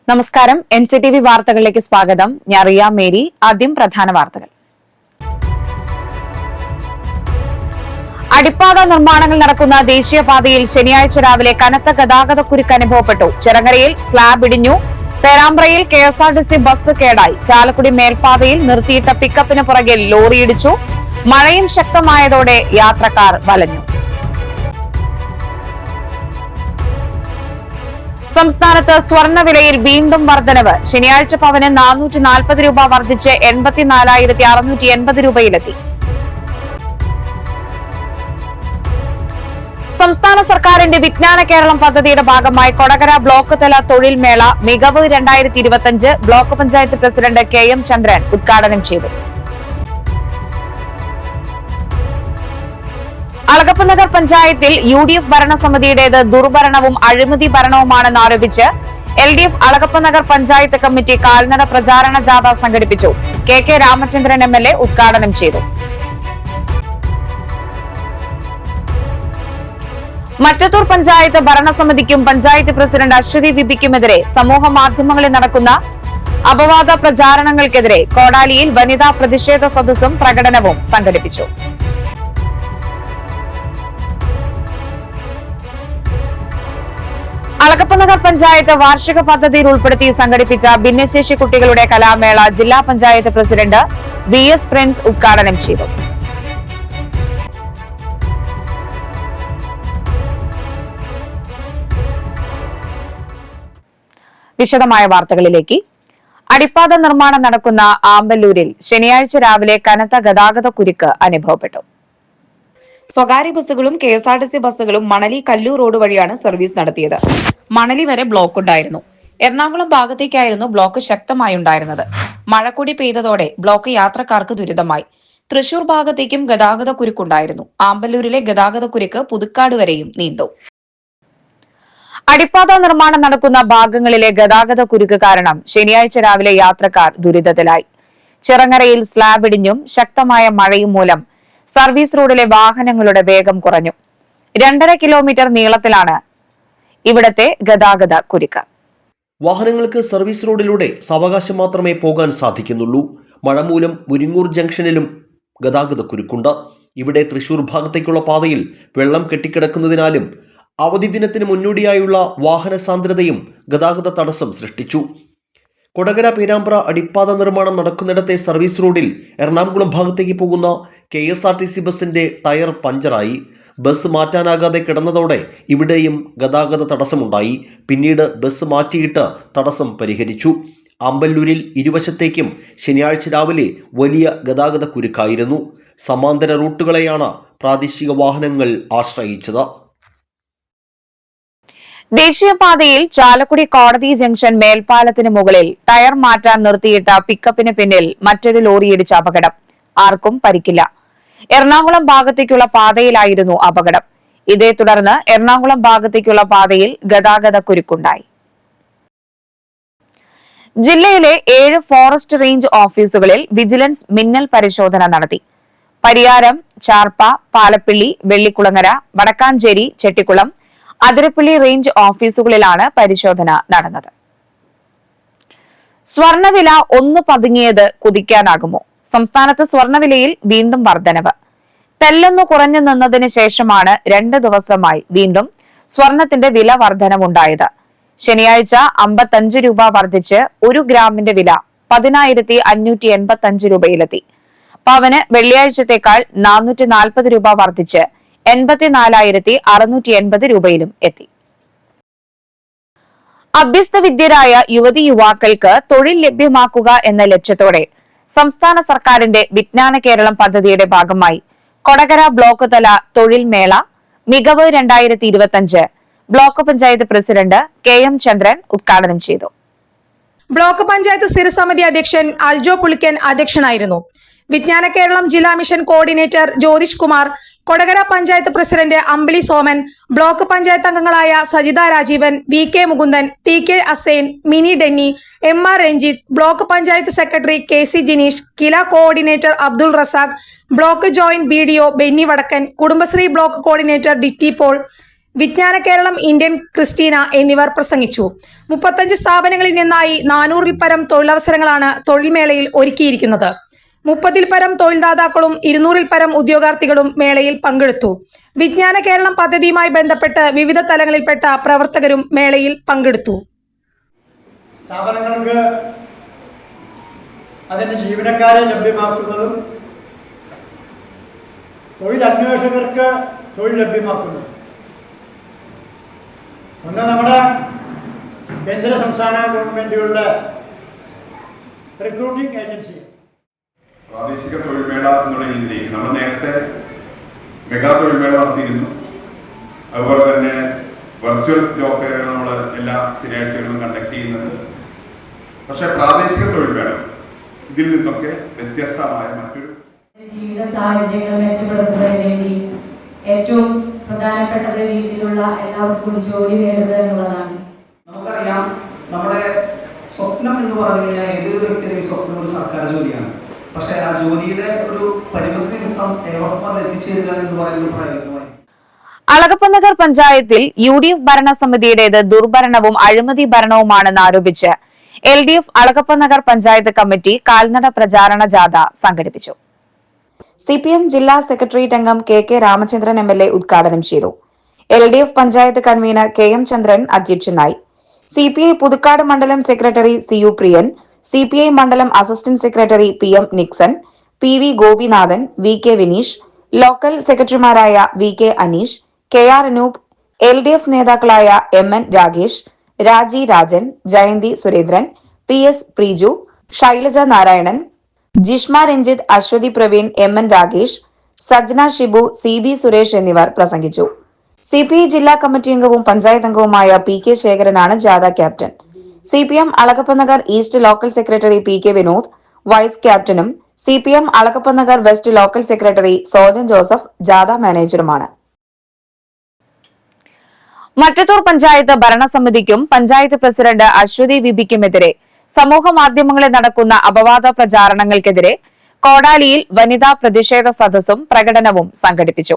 നമസ്കാരം. NCTV വാർത്തകളിലേക്ക് സ്വാഗതം. ഞാൻ റിയ മേരി. ആദ്യം പ്രധാന വാർത്തകൾ. അടിപ്പാത നിർമ്മാണങ്ങൾ നടക്കുന്ന ദേശീയപാതയിൽ ശനിയാഴ്ച രാവിലെ കനത്ത ഗതാഗതക്കുരുക്ക് അനുഭവപ്പെട്ടു. ചിറങ്ങരയിൽ സ്ലാബ് ഇടിഞ്ഞു. പേരാമ്പ്രയിൽ KSRTC ബസ് കേടായി. ചാലക്കുടി മേൽപ്പാതയിൽ നിർത്തിയിട്ട പിക്കപ്പിന് പുറകിൽ ലോറിയിടിച്ചു. മഴയും ശക്തമായതോടെ യാത്രക്കാർ വലഞ്ഞു. സംസ്ഥാനത്ത് സ്വർണ്ണവിലയിൽ വീണ്ടും വർധനവ്. ശനിയാഴ്ച പവന് 440 രൂപ വർദ്ധിച്ച് 84,680 രൂപയിലെത്തി. സംസ്ഥാന സർക്കാരിന്റെ വിജ്ഞാന കേരളം പദ്ധതിയുടെ ഭാഗമായി കൊടകര ബ്ലോക്ക് തല തൊഴിൽ മേള മികവ് 2025 ബ്ലോക്ക് പഞ്ചായത്ത് പ്രസിഡന്റ് KM ചന്ദ്രൻ ഉദ്ഘാടനം ചെയ്തു. അളഗപ്പനഗർ പഞ്ചായത്തിൽ UDF ഭരണസമിതിയുടേത് ദുർഭരണവും അഴിമതി ഭരണവുമാണെന്ന് ആരോപിച്ച് LDF അളഗപ്പനഗർ പഞ്ചായത്ത് കമ്മിറ്റി കാൽനട പ്രചാരണ ജാഥ സംഘടിപ്പിച്ചു. KK രാമചന്ദ്രൻ MLA ഉദ്ഘാടനം ചെയ്തു. മറ്റത്തൂർ പഞ്ചായത്ത് ഭരണസമിതിക്കും പഞ്ചായത്ത് പ്രസിഡന്റ് അശ്വതി വിപിക്കുമെതിരെ സമൂഹ മാധ്യമങ്ങളിൽ നടക്കുന്ന അപവാദ പ്രചാരണങ്ങൾക്കെതിരെ കോടാലിയിൽ വനിതാ പ്രതിഷേധ സദസ്സും പ്രകടനവും സംഘടിപ്പിച്ചു. അളഗപ്പനഗർ പഞ്ചായത്ത് വാർഷിക പദ്ധതിയിൽ ഉൾപ്പെടുത്തി സംഘടിപ്പിച്ച ഭിന്നശേഷി കുട്ടികളുടെ കലാമേള ജില്ലാ പഞ്ചായത്ത് പ്രസിഡന്റ് VS പ്രിൻസ് ഉദ്ഘാടനം ചെയ്തു. വിശദമായ വാർത്തകളിലേക്ക്. അടിപ്പാത നിർമ്മാണം നടക്കുന്ന ആമ്പല്ലൂരിൽ ശനിയാഴ്ച രാവിലെ കനത്ത ഗതാഗതക്കുരുക്ക് അനുഭവപ്പെട്ടു. സ്വകാര്യ ബസ്സുകളും KSRTC ബസ്സുകളും മണലി കല്ലൂർ റോഡ് വഴിയാണ് സർവീസ് നടത്തിയത്. മണലി വരെ ബ്ലോക്ക് ഉണ്ടായിരുന്നു. എറണാകുളം ഭാഗത്തേക്കായിരുന്നു ബ്ലോക്ക് ശക്തമായി ഉണ്ടായിരുന്നത്. മഴ കൂടി പെയ്തതോടെ ബ്ലോക്ക് യാത്രക്കാർക്ക് ദുരിതമായി. തൃശൂർ ഭാഗത്തേക്കും ഗതാഗതക്കുരുക്കുണ്ടായിരുന്നു. ആമ്പല്ലൂരിലെ ഗതാഗതക്കുരുക്ക് പുതുക്കാട് വരെയും നീണ്ടു. അടിപ്പാത നിർമ്മാണം നടക്കുന്ന ഭാഗങ്ങളിലെ ഗതാഗതക്കുരുക്ക് കാരണം ശനിയാഴ്ച രാവിലെ യാത്രക്കാർ ദുരിതത്തിലായി. ചിറങ്ങരയിൽ സ്ലാബ് ഇടിഞ്ഞും ശക്തമായ മഴയും മൂലം സർവീസ് റോഡിലെ വാഹനങ്ങളുടെ വേഗം കുറഞ്ഞു. 2.5 കിലോമീറ്റർ നീളത്തിലാണ് ഇവിടത്തെ ഗതാഗത കുരുക്ക്. വാഹനങ്ങൾക്ക് സർവീസ് റോഡിലൂടെ സാവകാശം മാത്രമേ പോകാൻ സാധിക്കുന്നുള്ളൂ. മഴ മൂലം മുരിങ്ങൂർ ജംഗ്ഷനിലും ഗതാഗത കുരുക്കുണ്ട്. ഇവിടെ തൃശൂർ ഭാഗത്തേക്കുള്ള പാതയിൽ വെള്ളം കെട്ടിക്കിടക്കുന്നതിനാലും അവധി ദിനത്തിന് മുന്നോടിയായുള്ള വാഹന സാന്ദ്രതയും ഗതാഗത തടസ്സം സൃഷ്ടിച്ചു. കൊടകര പേരാമ്പ്ര അടിപ്പാത നിർമ്മാണം നടക്കുന്നിടത്തെ സർവീസ് റോഡിൽ എറണാകുളം ഭാഗത്തേക്ക് പോകുന്ന KSRTC ബസിന്റെ ടയർ പഞ്ചറായി. ബസ് മാറ്റാനാകാതെ കിടന്നതോടെ ഇവിടെയും ഗതാഗത തടസ്സമുണ്ടായി. പിന്നീട് ബസ് മാറ്റിയിട്ട് തടസ്സം പരിഹരിച്ചു. ആമ്പല്ലൂരിൽ ഇരുവശത്തേക്കും ശനിയാഴ്ച രാവിലെ വലിയ ഗതാഗത കുരുക്കായിരുന്നു. സമാന്തര റൂട്ടുകളെയാണ് പ്രാദേശിക വാഹനങ്ങൾ ആശ്രയിച്ചത്. ദേശീയപാതയിൽ ചാലക്കുടി കോടതി ജംഗ്ഷൻ മേൽപ്പാലത്തിന് മുകളിൽ ടയർ മാറ്റാൻ നിർത്തിയിട്ട പിക്കപ്പിന് പിന്നിൽ മറ്റൊരു ലോറിയിടിച്ച അപകടം. ആർക്കും പരിക്കില്ല. എറണാകുളം ഭാഗത്തേക്കുള്ള പാതയിലായിരുന്നു അപകടം. ഇതേ തുടർന്ന് എറണാകുളം ഭാഗത്തേക്കുള്ള പാതയിൽ ഗതാഗതക്കുരുക്കുണ്ടായി. ജില്ലയിലെ 7 ഫോറസ്റ്റ് റേഞ്ച് ഓഫീസുകളിൽ വിജിലൻസ് മിന്നൽ പരിശോധന നടത്തി. പരിയാരം, ചാർപ്പ, പാലപ്പിള്ളി, വെള്ളിക്കുളങ്ങര, വടക്കാഞ്ചേരി, ചെട്ടിക്കുളം, അതിരപ്പള്ളി റേഞ്ച് ഓഫീസുകളിലാണ് പരിശോധന നടന്നത്. സ്വർണ്ണവില ഒന്ന് പതുങ്ങിയത് കുതിക്കാനാകുമോ? സംസ്ഥാനത്ത് സ്വർണ്ണവിലയിൽ വീണ്ടും വർധനവ്. തെല്ലൊന്നു കുറഞ്ഞു നിന്നതിന് ശേഷമാണ് 2 ദിവസമായി വീണ്ടും സ്വർണത്തിന്റെ വില വർധനവുണ്ടായത്. ശനിയാഴ്ച 55 രൂപ വർദ്ധിച്ച് 1 ഗ്രാമിന്റെ വില 10,585 രൂപയിലെത്തി. പവന് വെള്ളിയാഴ്ചത്തേക്കാൾ 440 രൂപ വർദ്ധിച്ച് 84,680 രൂപയിലും എത്തി. അഭ്യസ്തവിദ്യരായ യുവതി യുവാക്കൾക്ക് തൊഴിൽ ലഭ്യമാക്കുക എന്ന ലക്ഷ്യത്തോടെ സംസ്ഥാന സർക്കാരിന്റെ വിജ്ഞാന കേരളം പദ്ധതിയുടെ ഭാഗമായി കൊടകര ബ്ലോക്ക് തല തൊഴിൽ മേള മികവ് 2025 ബ്ലോക്ക് പഞ്ചായത്ത് പ്രസിഡന്റ് KM ചന്ദ്രൻ ഉദ്ഘാടനം ചെയ്തു. ബ്ലോക്ക് പഞ്ചായത്ത് സ്ഥിരസമിതി അധ്യക്ഷൻ അൽജോ പുളിക്കൻ അധ്യക്ഷനായിരുന്നു. വിജ്ഞാന കേരളം ജില്ലാ mission coordinator Jyothish Kumar, Kodakara panchayat president Ambili Soman, block panchayat അംഗങ്ങളായ Sajitha Rajeevan, VK Mukundan, TK Asain, Mini Denny, MR Ranjith, block panchayat secretary KC Jineesh, KILA coordinator Abdul Razak, block joint BDO Benny Vadakkan, Kudumbashree block coordinator DT Paul, Vijnana Keralam Indian Christina എന്നിവർ പ്രസംഗിച്ചു. 35 സ്ഥാപനങ്ങളിൽ നിന്നായി 400-ൽ പരം തൊഴിലവസരങ്ങളാണ് തൊഴിൽമേളയിൽ ഒരുക്കിയിരിക്കുന്നത്. 30-ൽ പരം തൊഴിൽദാതാക്കളും 200-ൽ പരം ഉദ്യോഗാർത്ഥികളും മേളയിൽ പങ്കെടുത്തു. വിജ്ഞാന കേരളം പദ്ധതിയുമായി ബന്ധപ്പെട്ട് വിവിധ തലങ്ങളിൽപ്പെട്ട പ്രവർത്തകരും മേളയിൽ പങ്കെടുത്തു. സ്ഥാപനങ്ങൾക്ക് അതിൻ്റെ ജീവനക്കാരെ ലഭ്യമാക്കുന്നതും തൊഴിലന്വേഷകർക്ക് തൊഴിൽ ലഭ്യമാക്കുന്നതും ഒന്ന് നമ്മുടെ കേന്ദ്ര സംസ്ഥാന ഗവൺമെൻറ്റുകളുടെ റിക്രൂട്ടിംഗ് ഏജൻസി. പ്രാദേശിക തൊഴിൽമേള എന്നുള്ള രീതിയിലേക്ക് നമ്മൾ നേരത്തെ മെഗാ തൊഴിൽമേള നടത്തിയിരുന്നു. അതുപോലെ തന്നെ വെർച്വൽ ജോബ് ഫെയറുകൾ നമ്മൾ എല്ലാ ശനിയാഴ്ചകളിലും കണ്ടക്ട് ചെയ്യുന്നുണ്ട്. പക്ഷെ പ്രാദേശിക തൊഴിൽമേള ഇതിൽ നിന്നൊക്കെ വ്യത്യസ്തമായ മറ്റൊരു ജീവിത സാഹചര്യങ്ങൾ മെച്ചപ്പെടുത്തുന്നതിന് വേണ്ടി ഏറ്റവും പ്രധാനപ്പെട്ട രീതിയിലുള്ള എല്ലാവർക്കും ജോലി നേടുക എന്നുള്ളതാണ്. നമുക്കറിയാം, നമ്മുടെ സ്വപ്നം എന്ന് പറഞ്ഞു കഴിഞ്ഞാൽ ഏതൊരു വ്യക്തിയുടെയും സ്വപ്നം ഒരു സർക്കാർ ജോലിയാണ്. പക്ഷേ ആ ജോലിയുടെ ഒരു പരിമിതി നിമിത്തം ഏവർക്കും അത് എത്തിച്ചേരുക എന്ന് പറയുന്നത് പ്രയത്നമായി. അളഗപ്പനഗർ പഞ്ചായത്തിൽ UDF ഭരണസമിതിയുടേത് ദുർഭരണവും അഴിമതി ഭരണവുമാണെന്ന് ആരോപിച്ച് LDF അളഗപ്പനഗർ പഞ്ചായത്ത് കമ്മിറ്റി കാൽനട പ്രചാരണ ജാഥ സംഘടിപ്പിച്ചു. CPM ജില്ലാ സെക്രട്ടേറിയറ്റ് അംഗം KK രാമചന്ദ്രൻ MLA ഉദ്ഘാടനം ചെയ്തു. LDF പഞ്ചായത്ത് കൺവീനർ KM ചന്ദ്രൻ അധ്യക്ഷനായി. CPI പുതുക്കാട് മണ്ഡലം സെക്രട്ടറി CU പ്രിയൻ, CPI മണ്ഡലം assistant secretary PM Nixon, PV Gopinathan, VK Vineesh, local സെക്രട്ടറിമാരായ VK Aneesh, KR Anoop, LDF നേതാക്കളായ MN രാഗേഷ്, രാജി Rajan, Jayanti Surendran, PS Preeju, Shailaja Narayanan, Jishma Ranjith, Aswathy Praveen, MN Ragesh, Sajna Shibu, CB Suresh എന്നിവർ പ്രസംഗിച്ചു. CPI ജില്ലാ കമ്മിറ്റി അംഗവും പഞ്ചായത്ത് അംഗവുമായ PK ശേഖരനാണ് ജാഥ captain. CPM Alagappanagar east local secretary PK Vinod vice ക്യാപ്റ്റനും CPM Alagappanagar west local secretary Sojan Joseph ജാഥ മാനേജറുമാണ്. മറ്റത്തൂർ പഞ്ചായത്ത് ഭരണസമിതിക്കും പഞ്ചായത്ത് പ്രസിഡന്റ് അശ്വതി വിബിക്കുമെതിരെ സമൂഹ മാധ്യമങ്ങളിൽ നടക്കുന്ന അപവാദ പ്രചാരണങ്ങൾക്കെതിരെ കോടാലിയിൽ വനിതാ പ്രതിഷേധ സദസ്സും പ്രകടനവും സംഘടിപ്പിച്ചു.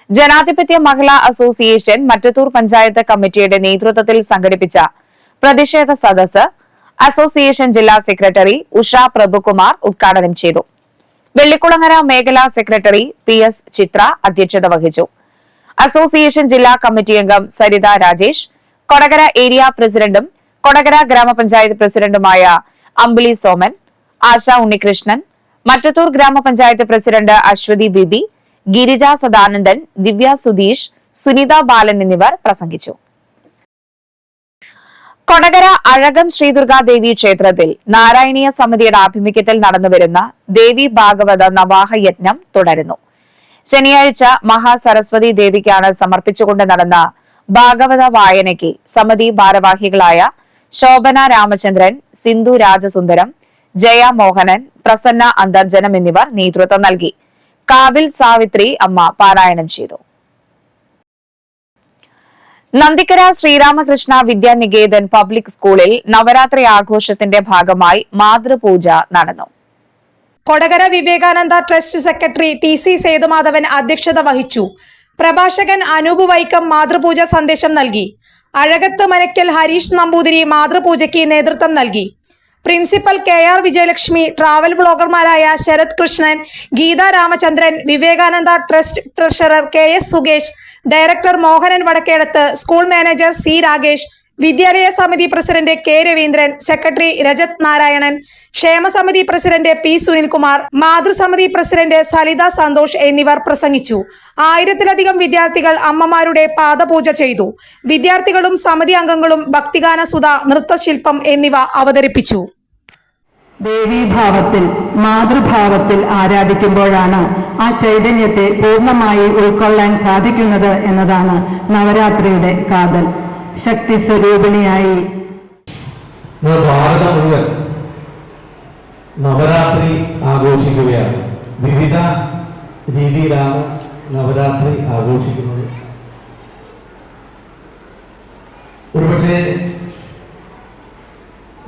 ജനാധിപത്യ മഹിളാ അസോസിയേഷൻ മറ്റത്തൂർ പഞ്ചായത്ത് കമ്മിറ്റിയുടെ നേതൃത്വത്തിൽ സംഘടിപ്പിച്ച പ്രതിഷേധ സദസ്സ് അസോസിയേഷൻ ജില്ലാ സെക്രട്ടറി ഉഷ പ്രഭുകുമാർ ഉദ്ഘാടനം ചെയ്തു. വെള്ളിക്കുളങ്ങര മേഖലാ സെക്രട്ടറി PS ചിത്ര അധ്യക്ഷത വഹിച്ചു. അസോസിയേഷൻ ജില്ലാ കമ്മിറ്റി അംഗം സരിത രാജേഷ്, കൊടകര ഏരിയ പ്രസിഡന്റും കൊടകര ഗ്രാമപഞ്ചായത്ത് പ്രസിഡന്റുമായ അമ്പിളി സോമൻ, ആശ ഉണ്ണികൃഷ്ണൻ, മറ്റത്തൂർ ഗ്രാമപഞ്ചായത്ത് പ്രസിഡന്റ് അശ്വതി ബിബി, ഗിരിജ സദാനന്ദൻ, ദിവ്യ സുധീഷ്, സുനിത ബാലൻ എന്നിവർ പ്രസംഗിച്ചു. കൊടകര അഴകം ശ്രീദുർഗാദേവി ക്ഷേത്രത്തിൽ നാരായണീയ സമിതിയുടെ ആഭിമുഖ്യത്തിൽ നടന്നുവരുന്ന ദേവി ഭാഗവത നവാഹ യജ്ഞം തുടരുന്നു. ശനിയാഴ്ച മഹാസരസ്വതി ദേവിക്കാണ് സമർപ്പിച്ചുകൊണ്ട് നടന്ന ഭാഗവത വായനയ്ക്ക് സമിതി ഭാരവാഹികളായ ശോഭന രാമചന്ദ്രൻ, സിന്ധു രാജസുന്ദരം, ജയ മോഹനൻ, പ്രസന്ന അന്തർജനം എന്നിവർ നേതൃത്വം നൽകി. കാവിൽ സാവിത്രി അമ്മ പാരായണം ചെയ്തു. നന്ദിക്കര ശ്രീരാമകൃഷ്ണ വിദ്യാനികേതൻ പബ്ലിക് സ്കൂളിൽ നവരാത്രി ആഘോഷത്തിന്റെ ഭാഗമായി മാതൃപൂജ നടന്നു. Kodakara Vivekananda trust secretary TC Sethumadhavan അധ്യക്ഷത വഹിച്ചു. പ്രഭാഷകൻ അനൂപ് വൈക്കം മാതൃപൂജ സന്ദേശം നൽകി. അഴകത്ത് മനക്കൽ ഹരീഷ് നമ്പൂതിരി മാതൃപൂജയ്ക്ക് നേതൃത്വം നൽകി. പ്രിൻസിപ്പൽ KR വിജയലക്ഷ്മി, ട്രാവൽ ബ്ലോഗർമാരായ Sarath Krishnan, Geetha Ramachandran, Vivekananda trust treasurer KS Sukesh, director Mohanan Vadakkedath, school manager C Ragesh, വിദ്യാലയ സമിതി president K Raveendran, secretary Rajath Narayanan, ക്ഷേമസമിതി പ്രസിഡന്റ് P സുനിൽകുമാർ, മാതൃസമിതി പ്രസിഡന്റ് സലിത സന്തോഷ് എന്നിവർ പ്രസംഗിച്ചു. 1000-ലധികം വിദ്യാർത്ഥികൾ അമ്മമാരുടെ പാദപൂജ ചെയ്തു. വിദ്യാർത്ഥികളും സമിതി അംഗങ്ങളും ഭക്തിഗാന സുധ, നൃത്തശില്പം എന്നിവ അവതരിപ്പിച്ചു. ദേവീഭാവത്തിൽ മാതൃഭാവത്തിൽ ആരാധിക്കുമ്പോഴാണ് ആ ചൈതന്യത്തെ പൂർണ്ണമായി ഉൾക്കൊള്ളാൻ സാധിക്കുന്നത് എന്നതാണ് നവരാത്രിയുടെ കാതൽ. ശക്തി സ്വരൂപിണിയായി ഭാരതം മുഴുവൻ നവരാത്രി ആഘോഷിക്കുകയാണ്. വിവിധ രീതിയിലാണ് നവരാത്രി ആഘോഷിക്കുന്നത്. ഒരുപക്ഷെ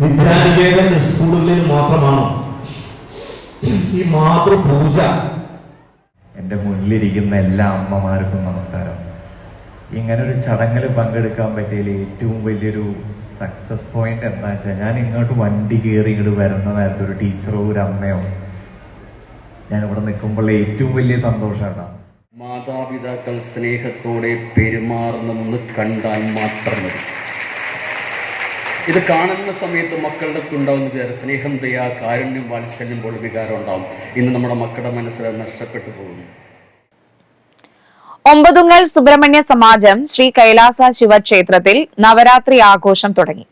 വിദ്യാനികേതൻ സ്കൂളുകളിൽ മാത്രമാണോ ഈ മാതൃപൂജ? എൻ്റെ മുന്നിലിരിക്കുന്ന എല്ലാ അമ്മമാർക്കും നമസ്കാരം. ഇങ്ങനൊരു ചടങ്ങിൽ പങ്കെടുക്കാൻ പറ്റിയതിൽ ഏറ്റവും വലിയൊരു സക്സസ് പോയിന്റ് എന്താ വെച്ചാൽ, ഞാൻ ഇങ്ങോട്ട് വണ്ടി കയറി ഇങ്ങോട്ട് വരുന്ന നേരത്തെ ഒരു ടീച്ചറോ ഒരു അമ്മയോ ഞാനിവിടെ നിൽക്കുമ്പോൾ ഏറ്റവും വലിയ സന്തോഷമാണ്. മാതാപിതാക്കൾ സ്നേഹത്തോടെ പെരുമാറുന്നതെന്ന് കണ്ടാൽ മാത്രം മതി. ഇത് കാണുന്ന സമയത്ത് മക്കളുടെ ഉണ്ടാവുന്ന വികാരം, സ്നേഹം, ദയ, കാരുണ്യം, വാത്സല്യം പോലെ വികാരം ഉണ്ടാവും. ഇന്ന് നമ്മുടെ മക്കളുടെ മനസ്സിൽ നഷ്ടപ്പെട്ടു പോകുന്നു. ഒമ്പതുങ്ങൽ സുബ്രഹ്മണ്യ സമാജം ശ്രീ കൈലാസ ശിവക്ഷേത്രത്തിൽ നവരാത്രി ആഘോഷം തുടങ്ങി.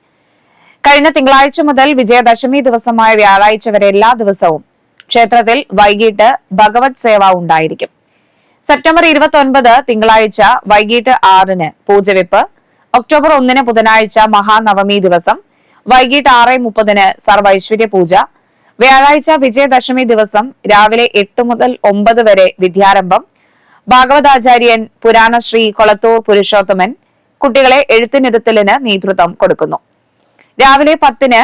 കഴിഞ്ഞ തിങ്കളാഴ്ച മുതൽ വിജയദശമി ദിവസമായ വ്യാഴാഴ്ച വരെ എല്ലാ ദിവസവും ക്ഷേത്രത്തിൽ വൈകിട്ട് ഭഗവത് സേവ ഉണ്ടായിരിക്കും. സെപ്റ്റംബർ 29 തിങ്കളാഴ്ച വൈകിട്ട് 6-ന് പൂജവെപ്പ്, ഒക്ടോബർ 1-ന് ബുധനാഴ്ച മഹാനവമി ദിവസം വൈകിട്ട് 6:30-ന് സർവൈശ്വര്യ പൂജ, വ്യാഴാഴ്ച വിജയദശമി ദിവസം രാവിലെ 8 മുതൽ 9 വരെ വിദ്യാരംഭം, ഭാഗവതാചാര്യൻ പുരാണശ്രീ കൊളത്തൂർ പുരുഷോത്തമൻ കുട്ടികളെ എഴുത്തിനിരുത്തലിന് നേതൃത്വം കൊടുക്കുന്നു. രാവിലെ 10-ന്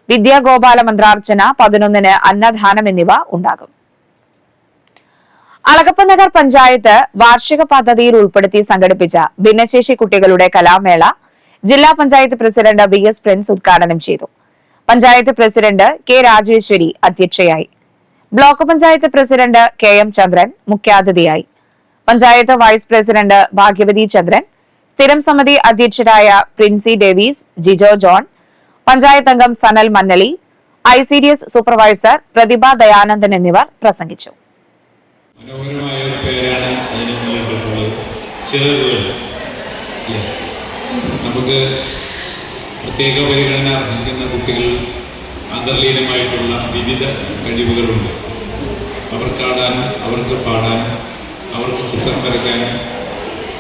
വിദ്യാഗോപാല മന്ത്രാർച്ചന, 11-ന് അന്നദാനം എന്നിവ ഉണ്ടാകും. അളഗപ്പനഗർ പഞ്ചായത്ത് വാർഷിക പദ്ധതിയിൽ ഉൾപ്പെടുത്തി സംഘടിപ്പിച്ച ഭിന്നശേഷി കുട്ടികളുടെ കലാമേള ജില്ലാ പഞ്ചായത്ത് പ്രസിഡന്റ് VS പ്രിൻസ് ഉദ്ഘാടനം ചെയ്തു. പഞ്ചായത്ത് പ്രസിഡന്റ് K രാജേശ്വരി അധ്യക്ഷയായി. Block panchayat president KM Chandran മുഖ്യാതിഥിയായി. പഞ്ചായത്ത് വൈസ് പ്രസിഡന്റ് ഭാഗ്യവതി ചന്ദ്രൻ, സ്ഥിരം സമിതി അധ്യക്ഷരായ പ്രിൻസി ഡേവീസ്, ജിജോ ജോൺ, പഞ്ചായത്ത് അംഗം സനൽ മന്നലി, ICDS സൂപ്പർവൈസർ പ്രതിഭ ദയാനന്ദൻ എന്നിവർ പ്രസംഗിച്ചു. മനോഹരമായ ഒരു പേരാണ് അതിന് മുന്നിട്ടുള്ളത്, ചേറുകൾ. നമുക്ക് പ്രത്യേക പരിഗണന അർഹിക്കുന്ന കുട്ടികൾ അന്തർലീനമായിട്ടുള്ള വിവിധ കഴിവുകളുണ്ട്. അവർക്കാടാനും അവർക്ക് പാടാനും അവർക്ക് ചിത്രം വരയ്ക്കാനും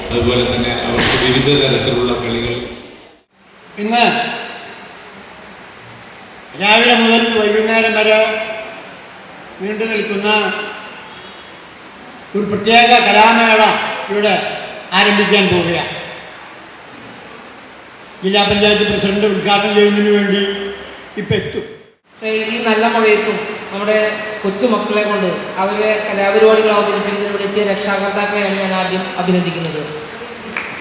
അതുപോലെ തന്നെ അവർക്ക് വിവിധ തരത്തിലുള്ള കളികൾ. ഇന്ന് രാവിലെ മുതൽ വൈകുന്നേരം വരെ നീണ്ടു നിൽക്കുന്ന ഒരു പ്രത്യേക കലാമേള ഇവിടെ ആരംഭിക്കാൻ പോവുകയാണ്. ജില്ലാ പഞ്ചായത്ത് പ്രസിഡന്റ് ഉദ്ഘാടനം ചെയ്യുന്നതിന് വേണ്ടി ഇപ്പം എത്തും. ഈ നല്ല മഴയത്തും നമ്മുടെ കൊച്ചുമക്കളെ കൊണ്ട് അവരെ കലാപരിപാടികൾ അവതരിപ്പിക്കുന്നതിലൂടെ എത്തിയ രക്ഷാകർത്താക്കളെയാണ് ഞാൻ ആദ്യം അഭിനന്ദിക്കുന്നത്.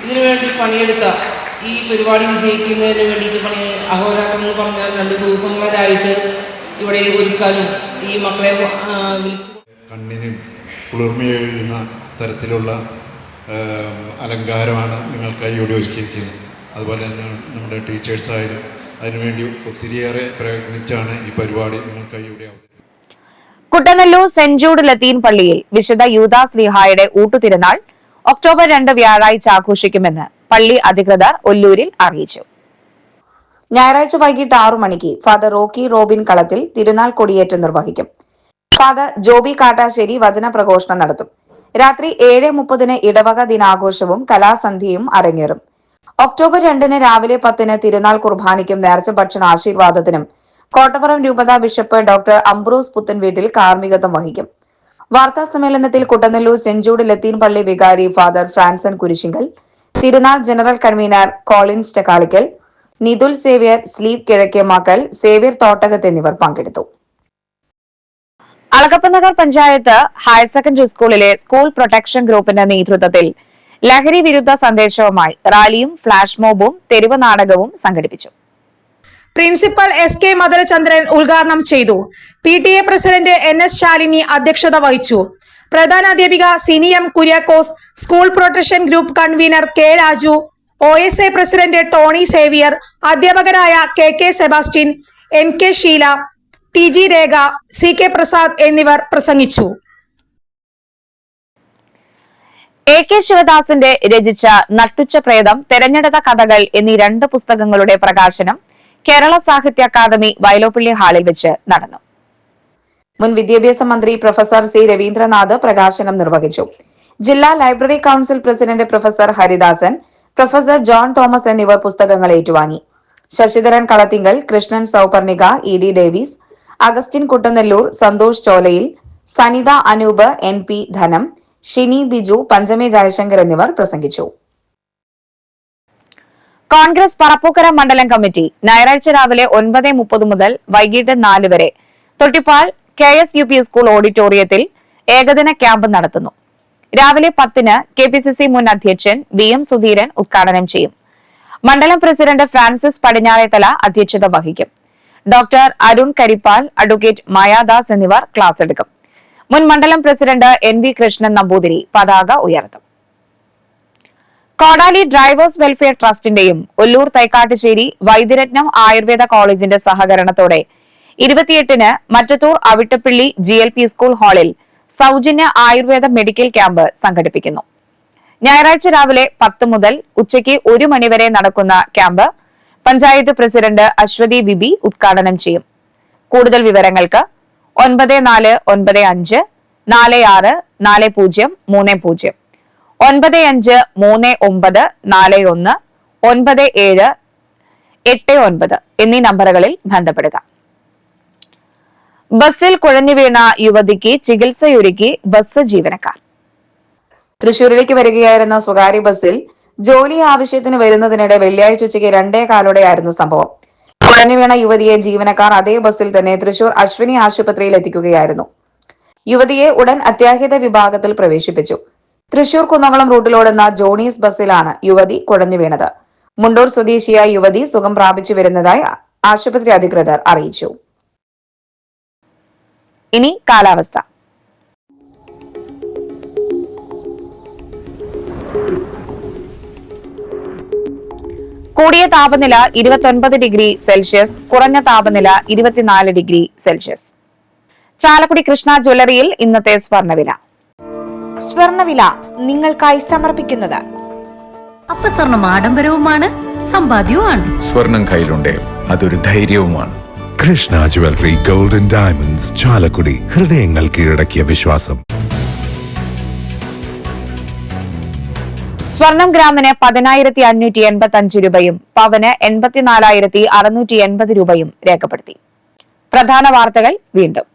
ഇതിനുവേണ്ടി പണിയെടുത്ത ഈ പരിപാടി വിജയിക്കുന്നതിന് വേണ്ടിയിട്ട് അഹോരാത്രം എന്ന് പറഞ്ഞാൽ 2 ദിവസങ്ങളിലായിട്ട് ഇവിടെ ഒരുക്കാനും ഈ മക്കളെ വിളിച്ചു കണ്ണിന് കുളിർമയെഴുന്ന തരത്തിലുള്ള അലങ്കാരമാണ് നിങ്ങൾക്കായി ഇവിടെ ഒരുക്കിയിരിക്കുന്നത്. അതുപോലെ തന്നെ നമ്മുടെ ടീച്ചേഴ്സായാലും അതിനുവേണ്ടി ഒത്തിരിയേറെ പ്രയത്നിച്ചാണ് ഈ പരിപാടി നിങ്ങൾക്കായി ഇവിടെ അവതരിപ്പിക്കുന്നത്. കുട്ടനെല്ലൂർ സെന്റ് ജൂഡ് ലത്തീൻ പള്ളിയിൽ വിശുദ്ധ യൂദാസ്ലീഹായുടെ ഊട്ടുതിരുനാൾ ഒക്ടോബർ 2 വ്യാഴാഴ്ച ആഘോഷിക്കുമെന്ന് പള്ളി അധികൃതർ ഒല്ലൂരിൽ അറിയിച്ചു. ഞായറാഴ്ച വൈകിട്ട് 6 മണിക്ക് ഫാദർ റോക്കി റോബിൻ കളത്തിൽ തിരുനാൾ കൊടിയേറ്റം നിർവഹിക്കും. ഫാദർ ജോബി കാട്ടാശ്ശേരി വചനപ്രഘോഷണം നടത്തും. രാത്രി 7:30-ന് ഇടവക ദിനാഘോഷവും കലാസന്ധ്യയും അരങ്ങേറും. ഒക്ടോബർ 2-ന് രാവിലെ 10-ന് തിരുനാൾ കുർബാനയ്ക്കും നേർച്ച ഭക്ഷണ ആശീർവാദത്തിനും കോട്ടപ്പുറം രൂപത ബിഷപ്പ് ഡോക്ടർ അംബ്രോസ് പുത്തൻവീട്ടിൽ കാർമ്മികത്വം വഹിക്കും. വാർത്താ സമ്മേളനത്തിൽ കുട്ടനെല്ലൂർ സെന്റ് ജൂഡ് ലത്തീൻ പള്ളി വികാരി ഫാദർ ഫ്രാൻസൻ കുരിശിങ്കൽ, തിരുനാൾ general convener Collins Chakkalikkal, Nithul Xavier, സ്ലീപ് കിഴക്കേമാക്കൽ, സേവ്യർ തോട്ടകത്ത് എന്നിവർ പങ്കെടുത്തു. അളഗപ്പനഗർ പഞ്ചായത്ത് ഹയർ സെക്കൻഡറി സ്കൂളിലെ സ്കൂൾ പ്രൊട്ടക്ഷൻ ഗ്രൂപ്പിന്റെ നേതൃത്വത്തിൽ ലഹരി വിരുദ്ധ സന്ദേശവുമായി റാലിയും ഫ്ലാഷ് മോബും തെരുവ് നാടകവും സംഘടിപ്പിച്ചു. പ്രിൻസിപ്പൽ SK മധുരചന്ദ്രൻ ഉദ്ഘാടനം ചെയ്തു. PTA പ്രസിഡന്റ് NS ശാലിനി അധ്യക്ഷത വഹിച്ചു. പ്രധാനാധ്യാപിക സിനിയം Kuriakose, school protection group convener K Raju, OSA president Tony Xavier, അധ്യാപകരായ KK Sebastian, NK Sheela, TG Rekha, CK Prasad എന്നിവർ പ്രസംഗിച്ചു. AK ശിവദാസിന്റെ രചിച്ച നട്ടുച്ച പ്രേതം, തെരഞ്ഞെടുത്ത കഥകൾ എന്നീ 2 പുസ്തകങ്ങളുടെ പ്രകാശനം കേരള സാഹിത്യ അക്കാദമി വയലോപ്പള്ളി ഹാളിൽ വെച്ച് നടന്നു. മുൻ വിദ്യാഭ്യാസ മന്ത്രി പ്രൊഫസർ C രവീന്ദ്രനാഥ് പ്രകാശനം നിർവഹിച്ചു. ജില്ലാ library council president professor Haridasan, professor John Thomas എന്നിവർ പുസ്തകങ്ങൾ ഏറ്റുവാങ്ങി. Sasidharan Kalathinkal, Krishnan Souparnika, ED Davis, Augustine Kuttanellur, Santhosh Cholayil, Sanitha Anoop, NP Dhanam, Shini Biju, പഞ്ചമി ജയശങ്കർ എന്നിവർ പ്രസംഗിച്ചു. കോൺഗ്രസ് പറപ്പൂക്കര മണ്ഡലം കമ്മിറ്റി ഞായറാഴ്ച രാവിലെ 9:30 മുതൽ വൈകിട്ട് 4 വരെ തൊട്ടിപ്പാൾ KSUP സ്കൂൾ ഓഡിറ്റോറിയത്തിൽ ഏകദിന ക്യാമ്പ് നടത്തുന്നു. രാവിലെ 10-ന് KPCC മുൻ അധ്യക്ഷൻ BM സുധീരൻ ഉദ്ഘാടനം ചെയ്യും. മണ്ഡലം പ്രസിഡന്റ് ഫ്രാൻസിസ് പടിഞ്ഞാറേത്തല അധ്യക്ഷത വഹിക്കും. ഡോക്ടർ അരുൺ കരിപ്പാൽ, അഡ്വക്കേറ്റ് മായാദാസ് എന്നിവർ ക്ലാസ് എടുക്കും. മുൻ മണ്ഡലം പ്രസിഡന്റ് NV കൃഷ്ണൻ നമ്പൂതിരി പതാക ഉയർത്തും. കോടാലി ഡ്രൈവേഴ്സ് വെൽഫെയർ ട്രസ്റ്റിന്റെയും ഒല്ലൂർ തൈക്കാട്ടുശ്ശേരി വൈദ്യരത്നം ആയുർവേദ കോളേജിന്റെ സഹകരണത്തോടെ 28-ന് മറ്റത്തൂർ അവിട്ടപ്പള്ളി GLP സ്കൂൾ ഹാളിൽ സൗജന്യ ആയുർവേദ മെഡിക്കൽ ക്യാമ്പ് സംഘടിപ്പിക്കുന്നു. ഞായറാഴ്ച രാവിലെ 10 മുതൽ ഉച്ചയ്ക്ക് 1 മണിവരെ നടക്കുന്ന ക്യാമ്പ് പഞ്ചായത്ത് പ്രസിഡന്റ് അശ്വതി ബിബി ഉദ്ഘാടനം ചെയ്യും. കൂടുതൽ വിവരങ്ങൾക്ക് 9495 46 40 30 953941 9789 എന്നീ നമ്പറുകളിൽ ബന്ധപ്പെടുക. ബസ്സിൽ കുഴഞ്ഞു വീണ യുവതിക്ക് ചികിത്സയൊരുക്കി ബസ് ജീവനക്കാർ. തൃശൂരിലേക്ക് വരികയായിരുന്ന സ്വകാര്യ ബസ്സിൽ ജോലി ആവശ്യത്തിന് വരുന്നതിനിടെ വെള്ളിയാഴ്ച ഉച്ചയ്ക്ക് 2:15 സംഭവം. കുഴഞ്ഞു വീണ യുവതിയെ ജീവനക്കാർ അതേ ബസ്സിൽ തന്നെ തൃശൂർ അശ്വിനി ആശുപത്രിയിൽ എത്തിക്കുകയായിരുന്നു. യുവതിയെ ഉടൻ അത്യാഹിത വിഭാഗത്തിൽ പ്രവേശിപ്പിച്ചു. തൃശൂർ കുന്നംകുളം റൂട്ടിലോടുന്ന ജോണീസ് ബസ്സിലാണ് യുവതി കുഴഞ്ഞു വീണത്. മുണ്ടൂർ സ്വദേശിയായ യുവതി സുഖം പ്രാപിച്ചു വരുന്നതായി ആശുപത്രി അധികൃതർ അറിയിച്ചു. ഇനി കാലാവസ്ഥ. കൂടിയ താപനില 29 ഡിഗ്രി സെൽഷ്യസ്, കുറഞ്ഞ താപനില 24 ഡിഗ്രി സെൽഷ്യസ്. ചാലക്കുടി കൃഷ്ണ ജ്വല്ലറിയിൽ ഇന്നത്തെ സ്വർണ്ണവില. സ്വർണ്ണവില നിങ്ങൾക്കായി സമർപ്പിക്കുന്നത് അപ്പസ്വർണം ആഡംബരവുമാണ്, സമ്പാദ്യവുമാണ്. സ്വർണം കയ്യിലുണ്ടേ അതൊരു ധൈര്യവുമാണ്. Krishna jewellery gold and diamonds, Chalakudy. ഹൃദയങ്ങൾ കീഴടക്കിയ വിശ്വാസം. സ്വർണം ഗ്രാമിന് 10,585 രൂപയും പവന് 84,680 രൂപയും രേഖപ്പെടുത്തി. പ്രധാന വാർത്തകൾ വീണ്ടും.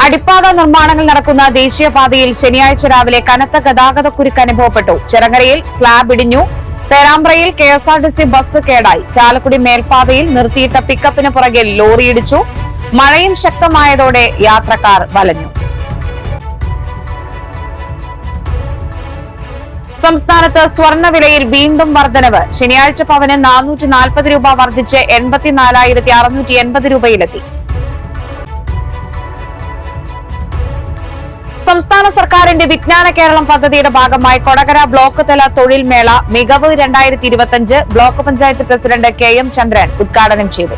അടിപ്പാത നിർമ്മാണങ്ങൾ നടക്കുന്ന ദേശീയപാതയിൽ ശനിയാഴ്ച രാവിലെ കനത്ത ഗതാഗതക്കുരുക്ക് അനുഭവപ്പെട്ടു. ചിറങ്ങരയിൽ സ്ലാബ് ഇടിഞ്ഞു. പേരാമ്പ്രയിൽ KSRTC ബസ് കേടായി. ചാലക്കുടി മേൽപ്പാതയിൽ നിർത്തിയിട്ട പിക്കപ്പിന് പുറകിൽ ലോറിയിടിച്ചു. മഴയും ശക്തമായതോടെ യാത്രക്കാർ വലഞ്ഞു. സംസ്ഥാനത്ത് സ്വർണ്ണവിലയിൽ വീണ്ടും വർധനവ്. ശനിയാഴ്ച പവന് 440 രൂപ വർദ്ധിച്ച് 84,680 രൂപയിലെത്തി. സംസ്ഥാന സർക്കാരിന്റെ വിജ്ഞാന കേരളം പദ്ധതിയുടെ ഭാഗമായി കൊടകര ബ്ലോക്ക് തല തൊഴിൽ മേള മികവ് 2025 ബ്ലോക്ക് പഞ്ചായത്ത് പ്രസിഡന്റ് KM ചന്ദ്രൻ ഉദ്ഘാടനം ചെയ്തു.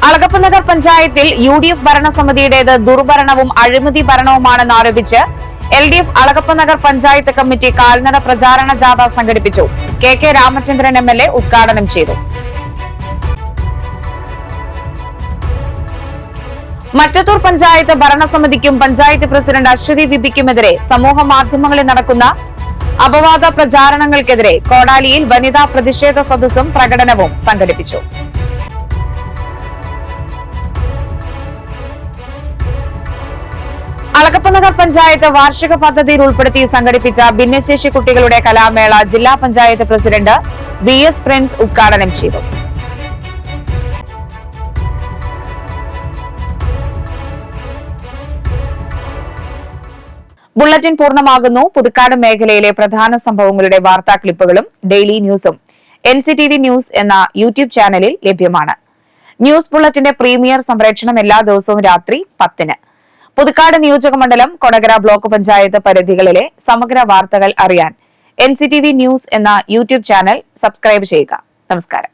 അളഗപ്പനഗർ പഞ്ചായത്തിൽ UDF ഭരണസമിതിയുടേത് ദുർഭരണവും അഴിമതി ഭരണവുമാണെന്ന് ആരോപിച്ച് LDF അളഗപ്പനഗർ പഞ്ചായത്ത് കമ്മിറ്റി കാൽനട പ്രചാരണ ജാഥ സംഘടിപ്പിച്ചു. KK രാമചന്ദ്രൻ MLA ഉദ്ഘാടനം ചെയ്തു. മറ്റത്തൂർ പഞ്ചായത്ത് ഭരണസമിതിക്കും പഞ്ചായത്ത് പ്രസിഡന്റ് അശ്വതി ബിബിക്കുമെതിരെ സമൂഹ മാധ്യമങ്ങളിൽ നടക്കുന്ന അപവാദ പ്രചാരണങ്ങൾക്കെതിരെ കോടാലിയിൽ വനിതാ പ്രതിഷേധ സദസ്സും പ്രകടനവും സംഘടിപ്പിച്ചു. അളഗപ്പനഗർ പഞ്ചായത്ത് വാർഷിക പദ്ധതിയിൽ ഉൾപ്പെടുത്തി സംഘടിപ്പിച്ച ഭിന്നശേഷി കുട്ടികളുടെ കലാമേള ജില്ലാ പഞ്ചായത്ത് പ്രസിഡന്റ് VS പ്രിൻസ് ഉദ്ഘാടനം ചെയ്തു. ബുള്ളറ്റിൻ പൂർണ്ണമാകുന്നു. പുതുക്കാട് മേഖലയിലെ പ്രധാന സംഭവങ്ങളുടെ വാർത്താ ക്ലിപ്പുകളും ഡെയിലി ന്യൂസും NCTV ന്യൂസ് എന്ന യൂട്യൂബ് ചാനലിൽ ലഭ്യമാണ്. ന്യൂസ് ബുള്ളറ്റിന്റെ പ്രീമിയർ സംപ്രേഷണം എല്ലാ ദിവസവും രാത്രി 10-ന്. പുതുക്കാട് നിയോജകമണ്ഡലം, കൊടകര ബ്ലോക്ക് പഞ്ചായത്ത് പരിധികളിലെ സമഗ്ര വാർത്തകൾ അറിയാൻ NCTV ന്യൂസ് എന്ന യൂട്യൂബ് ചാനൽ സബ്സ്ക്രൈബ് ചെയ്യുക. നമസ്കാരം.